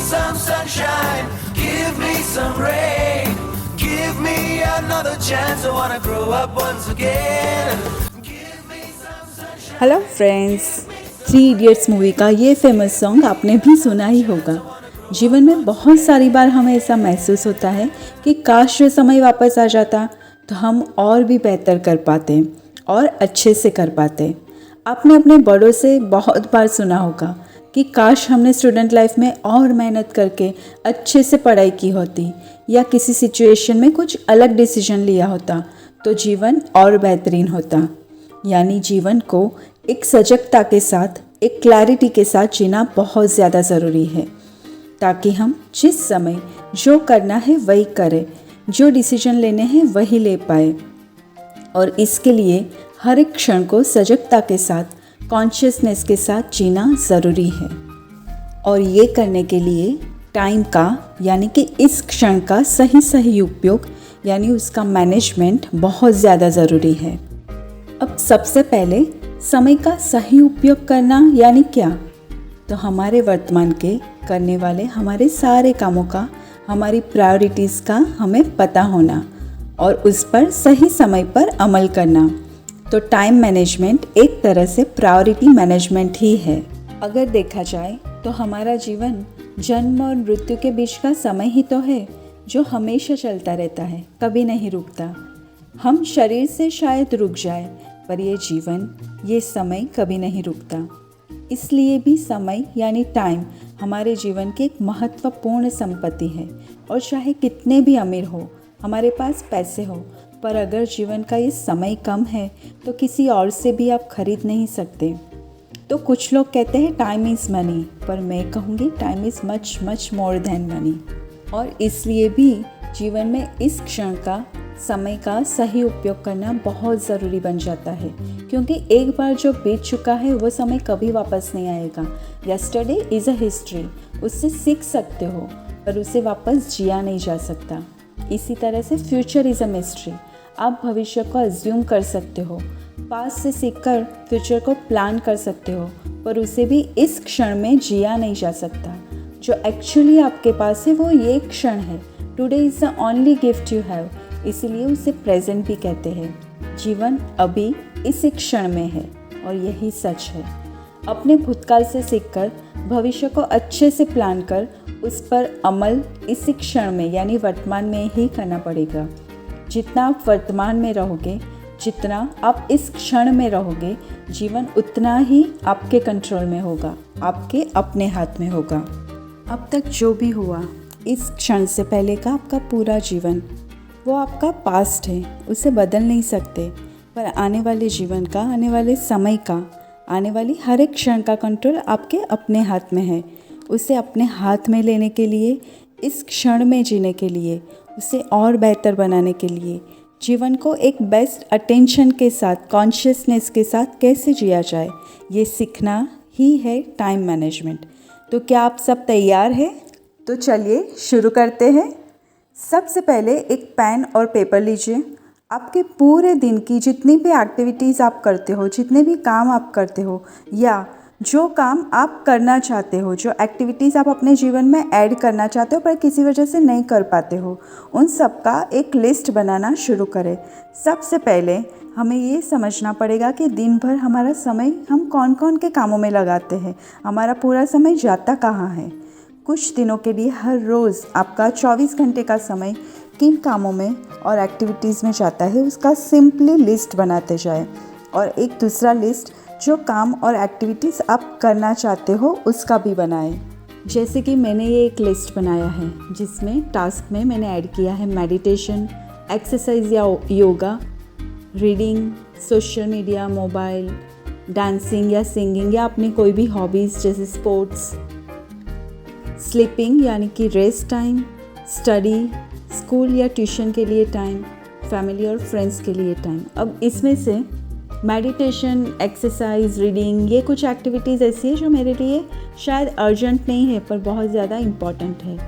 some sunshine, give me some rain, give me another chance. I wanna grow up once again. Give me some sunshine. Hello friends, 3 idiots movie का ये famous song आपने भी सुना ही होगा। जीवन में बहुत सारी बार हमें ऐसा महसूस होता है कि काश जो समय वापस आ जाता तो हम और भी बेहतर कर पाते और अच्छे से कर पाते। आपने अपने बड़ों से बहुत बार सुना होगा कि काश हमने स्टूडेंट लाइफ में और मेहनत करके अच्छे से पढ़ाई की होती या किसी सिचुएशन में कुछ अलग डिसीजन लिया होता तो जीवन और बेहतरीन होता। यानी जीवन को एक सजगता के साथ, एक क्लैरिटी के साथ जीना बहुत ज़्यादा ज़रूरी है, ताकि हम जिस समय जो करना है वही करें, जो डिसीजन लेने हैं वही ले पाए। और इसके लिए हर एक क्षण को सजगता के साथ, कॉन्शियसनेस के साथ जीना ज़रूरी है। और ये करने के लिए टाइम का, यानी कि इस क्षण का सही उपयोग, यानी उसका मैनेजमेंट बहुत ज़्यादा ज़रूरी है। अब सबसे पहले समय का सही उपयोग करना यानी क्या? तो हमारे वर्तमान के करने वाले हमारे सारे कामों का, हमारी प्रायोरिटीज़ का हमें पता होना और उस पर सही समय पर अमल करना। तो टाइम मैनेजमेंट एक तरह से प्रायोरिटी मैनेजमेंट ही है। अगर देखा जाए तो हमारा जीवन जन्म और मृत्यु के बीच का समय ही तो है जो हमेशा चलता रहता है, कभी नहीं रुकता। हम शरीर से शायद रुक जाए, पर ये जीवन, ये समय कभी नहीं रुकता। इसलिए भी समय यानी टाइम हमारे जीवन की एक महत्वपूर्ण संपत्ति है। और चाहे कितने भी अमीर हो, हमारे पास पैसे हो, पर अगर जीवन का ये समय कम है तो किसी और से भी आप खरीद नहीं सकते। तो कुछ लोग कहते हैं टाइम इज़ मनी, पर मैं कहूँगी time is much much more than money. और इसलिए भी जीवन में इस क्षण का, समय का सही उपयोग करना बहुत ज़रूरी बन जाता है, क्योंकि एक बार जो बीत चुका है वो समय कभी वापस नहीं आएगा। यस्टरडे इज़ अ हिस्ट्री, उससे सीख सकते हो पर उसे वापस जिया नहीं जा सकता। इसी तरह से फ्यूचर इज़ अ मिस्ट्री, आप भविष्य को अज्यूम कर सकते हो, पास्ट से सीखकर फ्यूचर को प्लान कर सकते हो, पर उसे भी इस क्षण में जिया नहीं जा सकता। जो एक्चुअली आपके पास है वो ये क्षण है। Today is the only gift you have, इसीलिए उसे प्रेजेंट भी कहते हैं। जीवन अभी इसी क्षण में है और यही सच है। अपने भूतकाल से सीखकर भविष्य को अच्छे से प्लान कर उस पर अमल इसी क्षण में यानी वर्तमान में ही करना पड़ेगा। जितना आप वर्तमान में रहोगे, जितना आप इस क्षण में रहोगे, जीवन उतना ही आपके कंट्रोल में होगा, आपके अपने हाथ में होगा। अब तक जो भी हुआ, इस क्षण से पहले का आपका पूरा जीवन, वो आपका पास्ट है, उसे बदल नहीं सकते। पर आने वाले जीवन का, आने वाले समय का, आने वाली हर एक क्षण का कंट्रोल आपके अपने हाथ में है। उसे अपने हाथ में लेने के लिए, इस क्षण में जीने के लिए, उसे और बेहतर बनाने के लिए, जीवन को एक बेस्ट अटेंशन के साथ, कॉन्शियसनेस के साथ कैसे जिया जाए, ये सीखना ही है टाइम मैनेजमेंट। तो क्या आप सब तैयार हैं? तो चलिए शुरू करते हैं। सबसे पहले एक पेन और पेपर लीजिए। आपके पूरे दिन की जितनी भी एक्टिविटीज़ आप करते हो, जितने भी काम आप करते हो, या जो काम आप करना चाहते हो, जो एक्टिविटीज़ आप अपने जीवन में ऐड करना चाहते हो पर किसी वजह से नहीं कर पाते हो, उन सब का एक लिस्ट बनाना शुरू करें। सबसे पहले हमें ये समझना पड़ेगा कि दिन भर हमारा समय हम कौन कौन के कामों में लगाते हैं, हमारा पूरा समय जाता कहाँ है। कुछ दिनों के लिए हर रोज़ आपका 24 घंटे का समय किन कामों में और एक्टिविटीज़ में जाता है, उसका सिंपली लिस्ट बनाते जाए। और एक दूसरा लिस्ट जो काम और एक्टिविटीज़ आप करना चाहते हो उसका भी बनाएं। जैसे कि मैंने ये एक लिस्ट बनाया है जिसमें टास्क में मैंने ऐड किया है मेडिटेशन, एक्सरसाइज या yoga, reading, social media, mobile, dancing या सिंगिंग, या अपनी कोई भी हॉबीज़ जैसे स्पोर्ट्स, स्लीपिंग यानी कि रेस्ट टाइम, स्टडी, स्कूल या ट्यूशन के लिए टाइम, फैमिली और फ्रेंड्स के लिए टाइम। अब इसमें से मेडिटेशन, एक्सरसाइज, रीडिंग, ये कुछ एक्टिविटीज़ ऐसी है जो मेरे लिए शायद अर्जेंट नहीं है पर बहुत ज़्यादा इम्पॉर्टेंट है।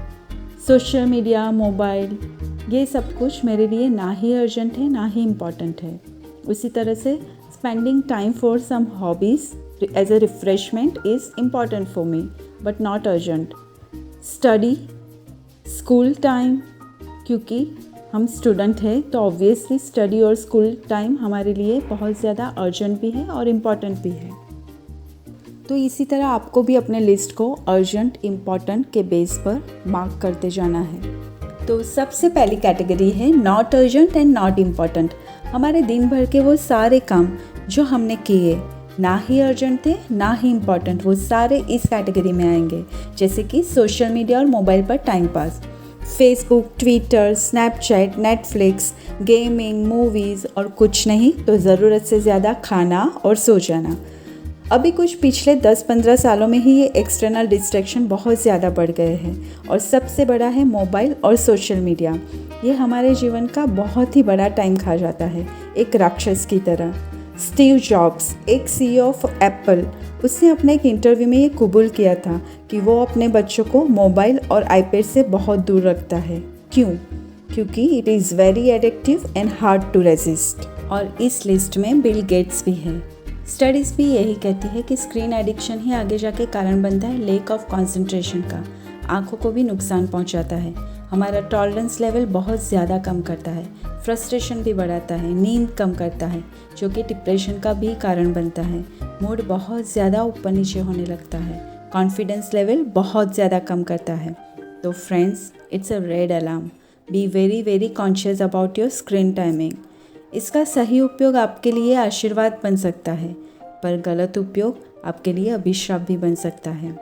सोशल मीडिया, मोबाइल, ये सब कुछ मेरे लिए ना ही अर्जेंट है ना ही इम्पॉर्टेंट है। उसी तरह से spending time for some hobbies as a refreshment is important for me but not urgent. Study, school time, क्योंकि हम स्टूडेंट हैं तो ऑब्वियसली स्टडी और स्कूल टाइम हमारे लिए बहुत ज़्यादा अर्जेंट भी है और इम्पॉर्टेंट भी है। तो इसी तरह आपको भी अपने लिस्ट को अर्जेंट इम्पॉर्टेंट के बेस पर मार्क करते जाना है। तो सबसे पहली कैटेगरी है not urgent and not important. हमारे दिन भर के वो सारे काम जो हमने किए ना ही अर्जेंट थे ना ही इम्पॉर्टेंट, वो सारे इस कैटेगरी में आएंगे। जैसे कि सोशल मीडिया और मोबाइल पर time pass, Facebook, Twitter, Snapchat, Netflix, gaming, movies और कुछ नहीं तो ज़रूरत से ज़्यादा खाना और सो जाना। अभी कुछ पिछले 10-15 सालों में ही ये एक्सटर्नल डिस्ट्रैक्शन बहुत ज़्यादा बढ़ गए हैं और सबसे बड़ा है मोबाइल और सोशल मीडिया। ये हमारे जीवन का बहुत ही बड़ा टाइम खा जाता है, एक राक्षस की तरह। स्टीव जॉब्स, एक CEO ऑफ एप्पल, उसने अपने एक इंटरव्यू में ये कबूल किया था कि वो अपने बच्चों को मोबाइल और आईपैड से बहुत दूर रखता है। क्यों? क्योंकि it is very addictive and hard to resist. और इस लिस्ट में बिल गेट्स भी है। स्टडीज़ भी यही कहती है कि स्क्रीन एडिक्शन ही आगे जाके कारण बनता है लेक ऑफ कंसंट्रेशन का, आँखों को भी नुकसान पहुँचाता है, हमारा टॉलरेंस लेवल बहुत ज़्यादा कम करता है, फ्रस्ट्रेशन भी बढ़ाता है, नींद कम करता है जो कि डिप्रेशन का भी कारण बनता है, मूड बहुत ज़्यादा ऊपर नीचे होने लगता है, कॉन्फिडेंस लेवल बहुत ज़्यादा कम करता है। तो friends, it's a red alarm. Be very very conscious about your screen timing. इसका सही उपयोग आपके लिए आशीर्वाद बन सकता है, पर गलत उपयोग आपके लिए अभिशाप भी बन सकता है।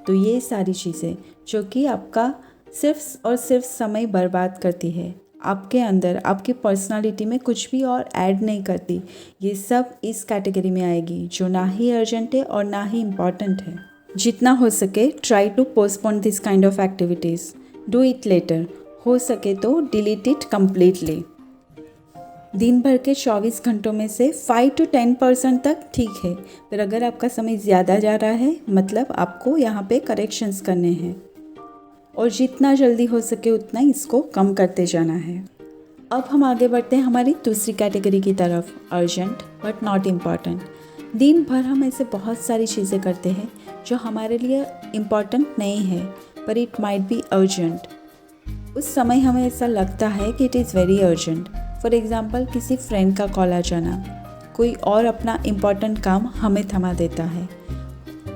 तो ये सारी चीज़ें जो कि आपका सिर्फ और सिर्फ समय बर्बाद करती है, आपके अंदर आपकी पर्सनालिटी में कुछ भी और ऐड नहीं करती, ये सब इस कैटेगरी में आएगी जो ना ही अर्जेंट है और ना ही इम्पॉर्टेंट है। जितना हो सके try to postpone this kind of activities, do it later. हो सके तो डिलीट इट कम्प्लीटली। दिन भर के 24 घंटों में से 5 to 10% तक ठीक है, पर अगर आपका समय ज़्यादा जा रहा है मतलब आपको यहाँ पे करेक्शंस करने हैं और जितना जल्दी हो सके उतना इसको कम करते जाना है। अब हम आगे बढ़ते हैं हमारी दूसरी कैटेगरी की तरफ, अर्जेंट बट नॉट इम्पॉर्टेंट। दिन भर हम ऐसे बहुत सारी चीज़ें करते हैं जो हमारे लिए इम्पॉर्टेंट नहीं है पर इट माइट बी अर्जेंट। उस समय हमें ऐसा लगता है कि it is very urgent. For example, किसी फ्रेंड का कॉल आ जाना, कोई और अपना इम्पॉर्टेंट काम हमें थमा देता है,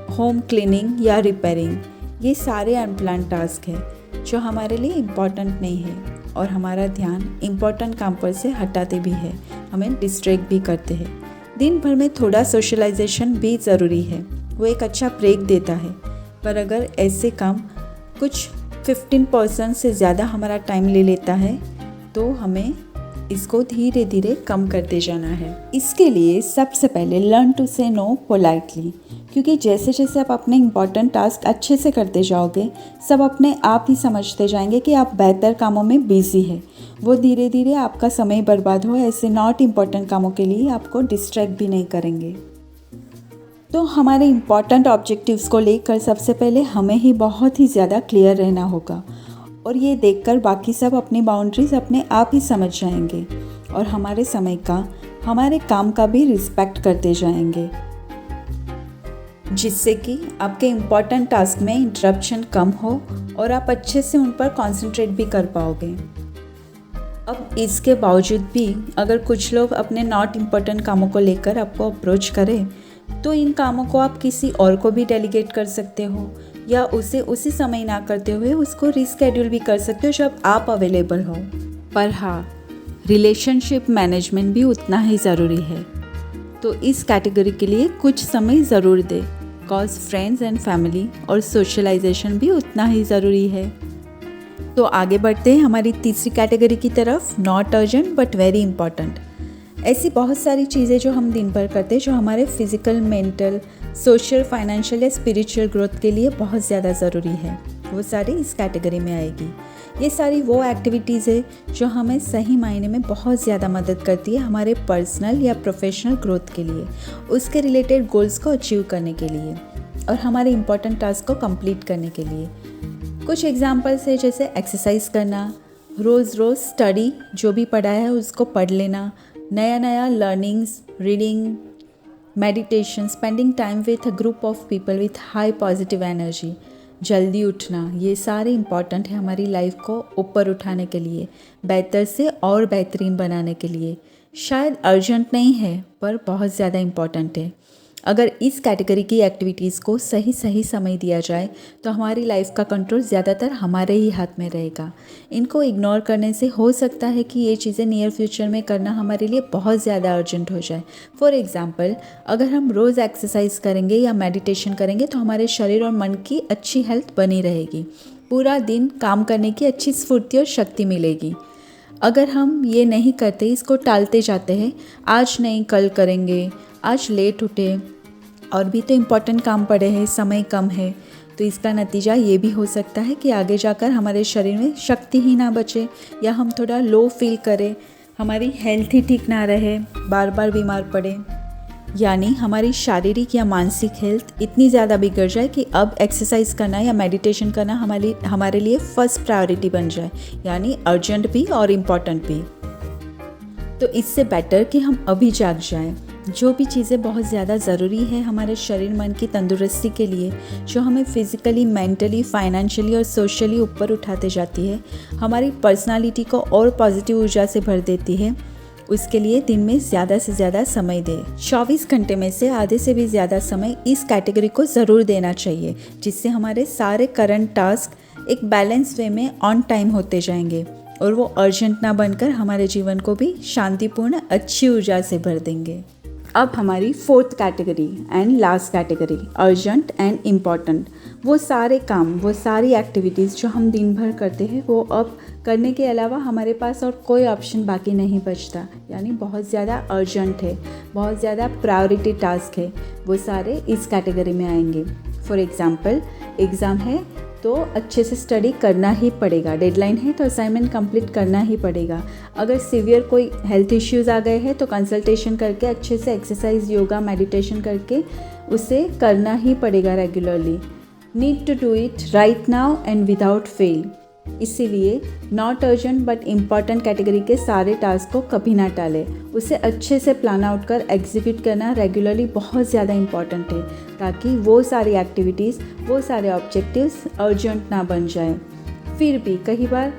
होम क्लीनिंग या रिपेयरिंग, ये सारे अनप्लान्ड टास्क है जो हमारे लिए इम्पॉर्टेंट नहीं है और हमारा ध्यान इम्पॉर्टेंट काम पर से हटाते भी है, हमें डिस्ट्रैक्ट भी करते हैं। दिन भर में थोड़ा सोशलाइजेशन भी ज़रूरी है, वो एक अच्छा ब्रेक देता है, पर अगर ऐसे काम कुछ 15% से ज़्यादा हमारा टाइम ले लेता है तो हमें इसको धीरे धीरे कम करते जाना है। इसके लिए सबसे पहले लर्न टू से नो पोलाइटली, क्योंकि जैसे जैसे आप अपने इम्पॉर्टेंट टास्क अच्छे से करते जाओगे सब अपने आप ही समझते जाएंगे कि आप बेहतर कामों में बिजी है। वो धीरे धीरे आपका समय बर्बाद हो ऐसे नॉट इम्पॉर्टेंट कामों के लिए आपको डिस्ट्रैक्ट भी नहीं करेंगे। तो हमारे इम्पॉर्टेंट ऑब्जेक्टिव्स को लेकर सबसे पहले हमें ही बहुत ही ज़्यादा क्लियर रहना होगा और ये देखकर बाकी सब अपनी बाउंड्रीज अपने आप ही समझ जाएंगे और हमारे समय का, हमारे काम का भी रिस्पेक्ट करते जाएंगे, जिससे कि आपके इम्पॉर्टेंट टास्क में इंटरप्शन कम हो और आप अच्छे से उन पर कॉन्सेंट्रेट भी कर पाओगे। अब इसके बावजूद भी अगर कुछ लोग अपने नॉट इम्पॉर्टेंट कामों को लेकर आपको अप्रोच करें तो इन कामों को आप किसी और को भी डेलीगेट कर सकते हो या उसे उसी समय ना करते हुए उसको रिस्केड्यूल भी कर सकते हो जब आप अवेलेबल हो। पर हाँ, रिलेशनशिप मैनेजमेंट भी उतना ही ज़रूरी है, तो इस कैटेगरी के लिए कुछ समय ज़रूर दे, कॉज फ्रेंड्स एंड फैमिली और सोशलाइजेशन भी उतना ही ज़रूरी है। तो आगे बढ़ते हैं हमारी तीसरी कैटेगरी की तरफ, not urgent but very important. ऐसी बहुत सारी चीज़ें जो हम दिन भर करते हैं जो हमारे फिजिकल, मेंटल, सोशल, फाइनेंशियल या स्पिरिचुअल ग्रोथ के लिए बहुत ज़्यादा ज़रूरी है, वो सारी इस कैटेगरी में आएगी। ये सारी वो एक्टिविटीज़ है जो हमें सही मायने में बहुत ज़्यादा मदद करती है हमारे पर्सनल या प्रोफेशनल ग्रोथ के लिए, उसके रिलेटेड गोल्स को अचीव करने के लिए और हमारे इम्पॉर्टेंट टास्क को कंप्लीट करने के लिए। कुछ एग्जांपल्स है जैसे एक्सरसाइज करना, रोज़ रोज़ स्टडी, जो भी पढ़ा है उसको पढ़ लेना, नया नया learnings, reading, meditation, spending time with a group of people with high positive energy, जल्दी उठना, ये सारे इम्पॉर्टेंट है हमारी लाइफ को ऊपर उठाने के लिए, बेहतर से और बेहतरीन बनाने के लिए। शायद अर्जेंट नहीं है पर बहुत ज़्यादा इम्पॉर्टेंट है। अगर इस कैटेगरी की एक्टिविटीज़ को सही सही समय दिया जाए तो हमारी लाइफ का कंट्रोल ज़्यादातर हमारे ही हाथ में रहेगा। इनको इग्नोर करने से हो सकता है कि ये चीज़ें नियर फ्यूचर में करना हमारे लिए बहुत ज़्यादा अर्जेंट हो जाए। फॉर एग्ज़ाम्पल, अगर हम रोज़ एक्सरसाइज करेंगे या मेडिटेशन करेंगे तो हमारे शरीर और मन की अच्छी हेल्थ बनी रहेगी, पूरा दिन काम करने की अच्छी स्फूर्ति और शक्ति मिलेगी। अगर हम ये नहीं करते, इसको टालते जाते हैं, आज नहीं कल करेंगे, आज लेट उठे और भी तो इम्पॉर्टेंट काम पड़े हैं, समय कम है, तो इसका नतीजा ये भी हो सकता है कि आगे जाकर हमारे शरीर में शक्ति ही ना बचे या हम थोड़ा लो फील करें, हमारी हेल्थ ही ठीक ना रहे, बार बार बीमार पड़े। यानी हमारी शारीरिक या मानसिक हेल्थ इतनी ज़्यादा बिगड़ जाए कि अब एक्सरसाइज करना या मेडिटेशन करना हमारे लिए फर्स्ट प्रायोरिटी बन जाए, यानी अर्जेंट भी और इम्पॉर्टेंट भी। तो इससे बेटर कि हम अभी जाग जाएं। जो भी चीज़ें बहुत ज़्यादा ज़रूरी है हमारे शरीर मन की तंदुरुस्ती के लिए, जो हमें फिज़िकली, मेंटली, फाइनेंशियली और सोशली ऊपर उठाते जाती है, हमारी पर्सनालिटी को और पॉजिटिव ऊर्जा से भर देती है, उसके लिए दिन में ज़्यादा से ज़्यादा समय दें। 24 घंटे में से आधे से भी ज़्यादा समय इस कैटेगरी को ज़रूर देना चाहिए, जिससे हमारे सारे करंट टास्क एक बैलेंस वे में ऑन टाइम होते जाएंगे और वो अर्जेंट ना बनकर हमारे जीवन को भी शांतिपूर्ण अच्छी ऊर्जा से भर देंगे। अब हमारी fourth category and last category, urgent and important. वो सारे काम, वो सारी एक्टिविटीज़ जो हम दिन भर करते हैं, वो अब करने के अलावा हमारे पास और कोई ऑप्शन बाकी नहीं बचता, यानी बहुत ज़्यादा अर्जेंट है, बहुत ज़्यादा प्रायोरिटी टास्क है, वो सारे इस कैटेगरी में आएंगे। फॉर एग्ज़ाम्पल, एग्ज़ाम है तो अच्छे से स्टडी करना ही पड़ेगा, डेडलाइन है तो असाइनमेंट कंप्लीट करना ही पड़ेगा। अगर सीवियर कोई हेल्थ इश्यूज़ आ गए हैं तो कंसल्टेशन करके अच्छे से एक्सरसाइज, योगा, मेडिटेशन करके उसे करना ही पड़ेगा regularly. Need to do it right now and without fail. इसीलिए not urgent but important category के सारे टास्क को कभी ना टालें, उसे अच्छे से प्लान आउट कर एग्जीक्यूट करना रेगुलरली बहुत ज़्यादा इम्पॉर्टेंट है, ताकि वो सारी एक्टिविटीज़, वो सारे ऑब्जेक्टिव्स अर्जेंट ना बन जाए। फिर भी कई बार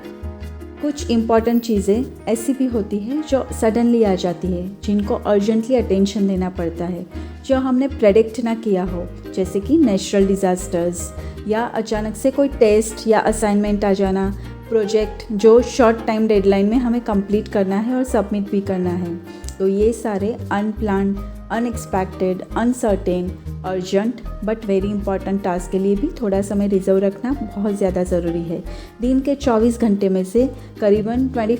कुछ इम्पॉर्टेंट चीज़ें ऐसी भी होती है जो सडनली आ जाती है, जिनको अर्जेंटली अटेंशन देना पड़ता है, जो हमने प्रेडिक्ट ना किया हो, जैसे कि नेचुरल डिज़ास्टर्स या अचानक से कोई टेस्ट या असाइनमेंट आ जाना, प्रोजेक्ट जो शॉर्ट टाइम डेडलाइन में हमें कंप्लीट करना है और सबमिट भी करना है। तो ये सारे unplanned, unexpected, uncertain, urgent but very important task के लिए भी थोड़ा समय रिजर्व रखना बहुत ज़्यादा ज़रूरी है। दिन के 24 घंटे में से करीबन 20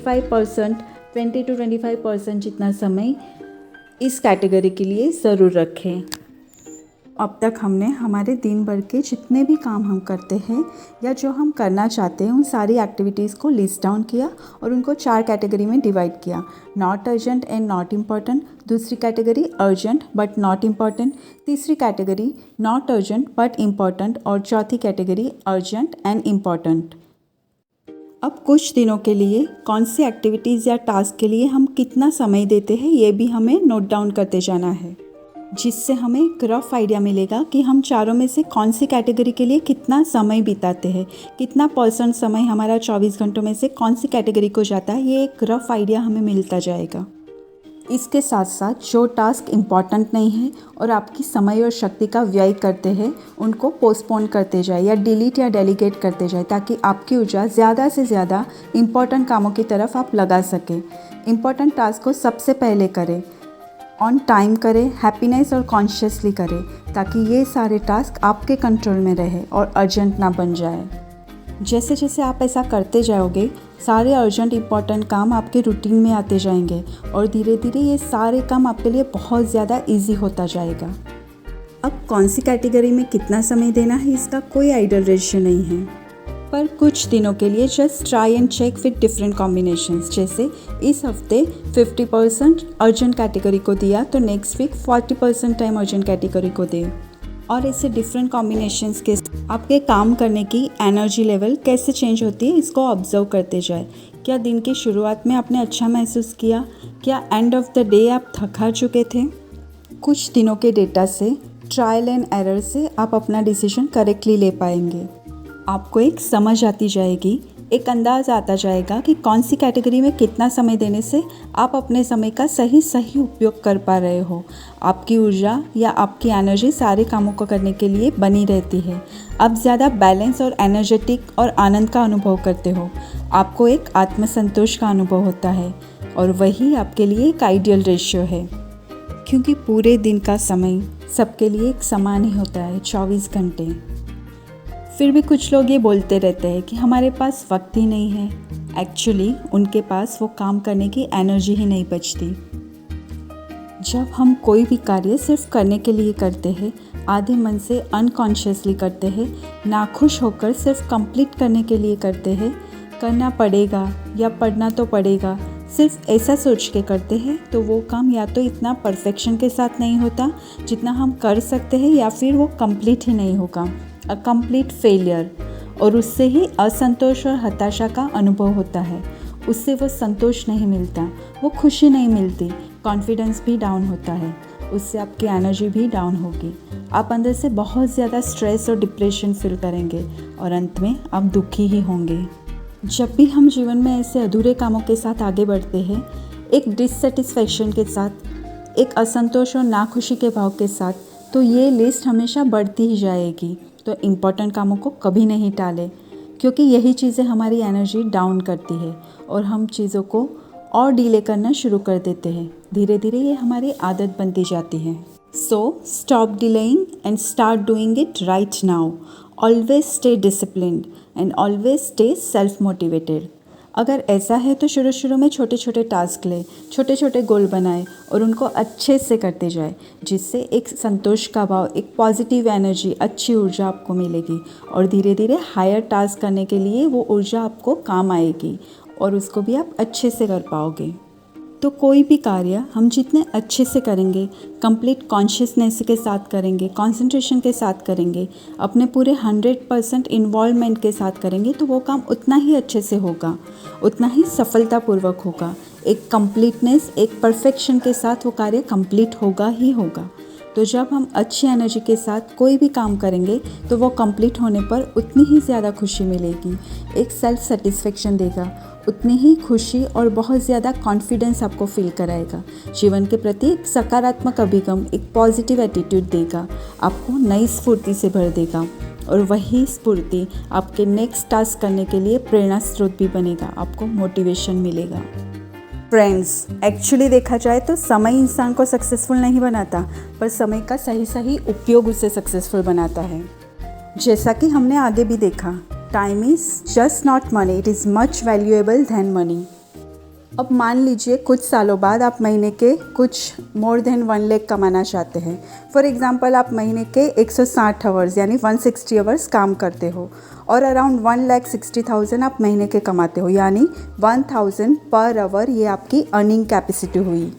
to 25% जितना समय इस कैटेगरी के लिए ज़रूर रखें। अब तक हमने हमारे दिन भर के जितने भी काम हम करते हैं या जो हम करना चाहते हैं, उन सारी एक्टिविटीज़ को लिस्ट डाउन किया और उनको 4 कैटेगरी में डिवाइड किया। Not urgent and not important, दूसरी category urgent but not important, तीसरी category not urgent but important और चौथी कैटेगरी अर्जेंट एंड इम्पॉर्टेंट। अब कुछ दिनों के लिए कौन सी एक्टिविटीज़ या टास्क के लिए हम कितना समय देते हैं, ये भी हमें नोट डाउन करते जाना है, जिससे हमें एक रफ आइडिया मिलेगा कि हम चारों में से कौन सी कैटेगरी के लिए कितना समय बिताते हैं, कितना % समय हमारा 24 घंटों में से कौन सी कैटेगरी को जाता है। ये एक रफ आइडिया हमें मिलता जाएगा। इसके साथ साथ जो टास्क इम्पॉर्टेंट नहीं है और आपकी समय और शक्ति का व्यय करते हैं, उनको पोस्टपोन करते जाए या डिलीट या डेलीगेट करते जाए, ताकि आपकी ऊर्जा ज़्यादा से ज़्यादा इम्पॉर्टेंट कामों की तरफ आप लगा सकें। इम्पॉर्टेंट टास्क को सबसे पहले करें, ऑन टाइम करें, हैप्पीनेस और कॉन्शियसली करें, ताकि ये सारे टास्क आपके कंट्रोल में रहे और अर्जेंट ना बन जाए। जैसे जैसे आप ऐसा करते जाओगे, सारे अर्जेंट इम्पॉर्टेंट काम आपके रूटीन में आते जाएंगे और धीरे धीरे ये सारे काम आपके लिए बहुत ज़्यादा ईजी होता जाएगा। अब कौन सी कैटेगरी में कितना समय देना है, इसका कोई आइडियल रेशियो नहीं है, पर कुछ दिनों के लिए just try and check with different combinations. जैसे इस हफ्ते 50% अर्जेंट कैटेगरी को दिया तो next week 40% time urgent category को दे, और ऐसे डिफरेंट कॉम्बिनेशंस के आपके काम करने की एनर्जी लेवल कैसे चेंज होती है, इसको ऑब्जर्व करते जाए। क्या दिन की शुरुआत में आपने अच्छा महसूस किया? क्या एंड ऑफ द डे आप थका चुके थे? कुछ दिनों के डेटा से, ट्रायल एंड एरर से आप अपना डिसीजन करेक्टली ले पाएंगे। आपको एक समझ आती जाएगी, एक अंदाज़ आता जाएगा कि कौन सी कैटेगरी में कितना समय देने से आप अपने समय का सही उपयोग कर पा रहे हो। आपकी ऊर्जा या आपकी एनर्जी सारे कामों को करने के लिए बनी रहती है। आप ज़्यादा बैलेंस और एनर्जेटिक और आनंद का अनुभव करते हो। आपको एक आत्मसंतोष का अनुभव होता है और वही आपके लिए एक आइडियल रेशियो है, क्योंकि पूरे दिन का समय सबके लिए एक समान ही होता है, 24 घंटे। फिर भी कुछ लोग ये बोलते रहते हैं कि हमारे पास वक्त ही नहीं है। एक्चुअली उनके पास वो काम करने की एनर्जी ही नहीं बचती। जब हम कोई भी कार्य सिर्फ करने के लिए करते हैं, आधे मन से अनकॉन्शियसली करते हैं, नाखुश होकर सिर्फ कंप्लीट करने के लिए करते हैं, करना पड़ेगा या पढ़ना तो पड़ेगा, सिर्फ ऐसा सोच के करते हैं, तो वो काम या तो इतना परफेक्शन के साथ नहीं होता जितना हम कर सकते हैं, या फिर वो कंप्लीट ही नहीं होगा, अ कंप्लीट फेलियर। और उससे ही असंतोष और हताशा का अनुभव होता है। उससे वो संतोष नहीं मिलता, वो खुशी नहीं मिलती, कॉन्फिडेंस भी डाउन होता है, उससे आपकी एनर्जी भी डाउन होगी। आप अंदर से बहुत ज़्यादा स्ट्रेस और डिप्रेशन फील करेंगे और अंत में आप दुखी ही होंगे। जब भी हम जीवन में ऐसे अधूरे कामों के साथ आगे बढ़ते हैं, एक डिससेटिस्फैक्शन के साथ, एक असंतोष और नाखुशी के भाव के साथ, तो ये लिस्ट हमेशा बढ़ती ही जाएगी। तो इम्पॉर्टेंट कामों को कभी नहीं टालें, क्योंकि यही चीज़ें हमारी एनर्जी डाउन करती है और हम चीज़ों को और डिले करना शुरू कर देते हैं। धीरे धीरे ये हमारी आदत बनती जाती है। So stop delaying and start doing it right now. Always stay disciplined and always stay self motivated. अगर ऐसा है तो शुरू में छोटे छोटे टास्क ले, छोटे छोटे गोल बनाए और उनको अच्छे से करते जाए, जिससे एक संतोष का भाव, एक पॉजिटिव एनर्जी, अच्छी ऊर्जा आपको मिलेगी और धीरे धीरे हायर टास्क करने के लिए वो ऊर्जा आपको काम आएगी और उसको भी आप अच्छे से कर पाओगे। तो कोई भी कार्य हम जितने अच्छे से करेंगे, कंप्लीट कॉन्शियसनेस के साथ करेंगे, कंसंट्रेशन के साथ करेंगे, अपने पूरे 100% इन्वॉल्वमेंट के साथ करेंगे, तो वो काम उतना ही अच्छे से होगा, उतना ही सफलतापूर्वक होगा। एक कंप्लीटनेस, एक परफेक्शन के साथ वो कार्य कंप्लीट होगा ही होगा। तो जब हम अच्छी एनर्जी के साथ कोई भी काम करेंगे तो वो कंप्लीट होने पर उतनी ही ज़्यादा खुशी मिलेगी, एक सेल्फ सेटिस्फेक्शन देगा, उतनी ही खुशी और बहुत ज़्यादा कॉन्फिडेंस आपको फील कराएगा। जीवन के प्रति एक सकारात्मक अभिगम, एक पॉजिटिव एटीट्यूड देगा, आपको नई स्फूर्ति से भर देगा और वही स्फूर्ति आपके नेक्स्ट टास्क करने के लिए प्रेरणा स्रोत भी बनेगा, आपको मोटिवेशन मिलेगा। फ्रेंड्स, एक्चुअली देखा जाए तो समय इंसान को सक्सेसफुल नहीं बनाता, पर समय का सही उपयोग उसे सक्सेसफुल बनाता है। जैसा कि हमने आगे भी देखा, time is just not money, it is much valuable than money. अब मान लीजिए कुछ सालों बाद आप महीने के कुछ मोर देन 1 लाख कमाना चाहते हैं। फॉर एग्जांपल, आप महीने के 160 आवर्स यानी 160 आवर्स काम करते हो और अराउंड 1,60,000 आप महीने के कमाते हो, यानी 1000 पर आवर ये आपकी अर्निंग कैपेसिटी हुई।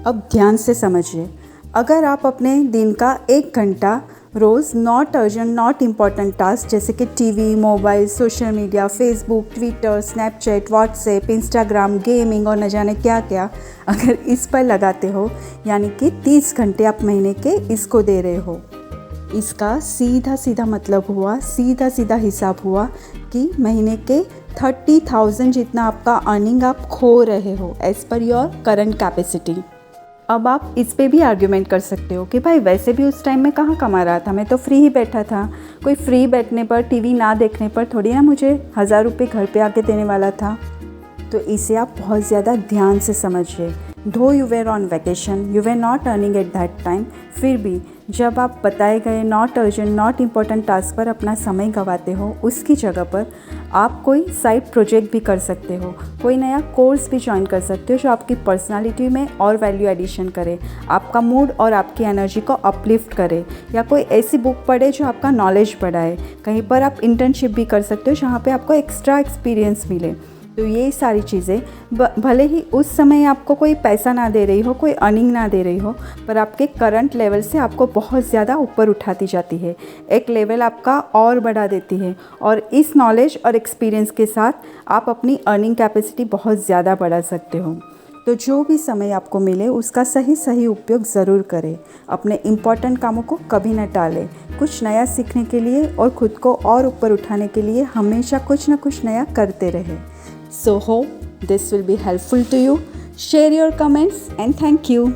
अब ध्यान से समझिए, अगर आप अपने दिन का 1 घंटा रोज़ not urgent, not important task जैसे कि TV, mobile, social media, Facebook, Twitter, Snapchat, WhatsApp, Instagram, gaming और न जाने क्या क्या, अगर इस पर लगाते हो, यानी कि 30 घंटे आप महीने के इसको दे रहे हो। इसका सीधा मतलब हुआ, सीधा हिसाब हुआ कि महीने के 30,000 जितना आपका अर्निंग आप खो रहे हो as per your current capacity. अब आप इस पे भी आर्ग्यूमेंट कर सकते हो कि भाई वैसे भी उस टाइम में कहाँ कमा रहा था, मैं तो फ्री ही बैठा था, कोई फ्री बैठने पर, टीवी ना देखने पर थोड़ी ना मुझे 1000 रुपये घर पे आके देने वाला था। तो इसे आप बहुत ज़्यादा ध्यान से समझिए। Though you were on vacation, you were not earning at that time, फिर भी जब आप बताए गए not urgent, not important task पर अपना समय गंवाते हो, उसकी जगह पर आप कोई साइड प्रोजेक्ट भी कर सकते हो, कोई नया कोर्स भी ज्वाइन कर सकते हो जो आपकी पर्सनालिटी में और वैल्यू एडिशन करे, आपका मूड और आपकी एनर्जी को अपलिफ्ट करे, या कोई ऐसी बुक पढ़े जो आपका नॉलेज बढ़ाए। कहीं पर आप इंटर्नशिप भी कर सकते हो जहाँ पे आपको एक्स्ट्रा एक्सपीरियंस मिले। तो ये सारी चीज़ें भले ही उस समय आपको कोई पैसा ना दे रही हो, कोई अर्निंग ना दे रही हो, पर आपके करंट लेवल से आपको बहुत ज़्यादा ऊपर उठाती जाती है, एक लेवल आपका और बढ़ा देती है। और इस नॉलेज और एक्सपीरियंस के साथ आप अपनी अर्निंग कैपेसिटी बहुत ज़्यादा बढ़ा सकते हो। तो जो भी समय आपको मिले उसका सही उपयोग ज़रूर करें। अपने इम्पॉर्टेंट कामों को कभी न टालें। कुछ नया सीखने के लिए और खुद को और ऊपर उठाने के लिए हमेशा कुछ ना कुछ नया करते रहे। So hope this will be helpful to you. Share your comments and thank you.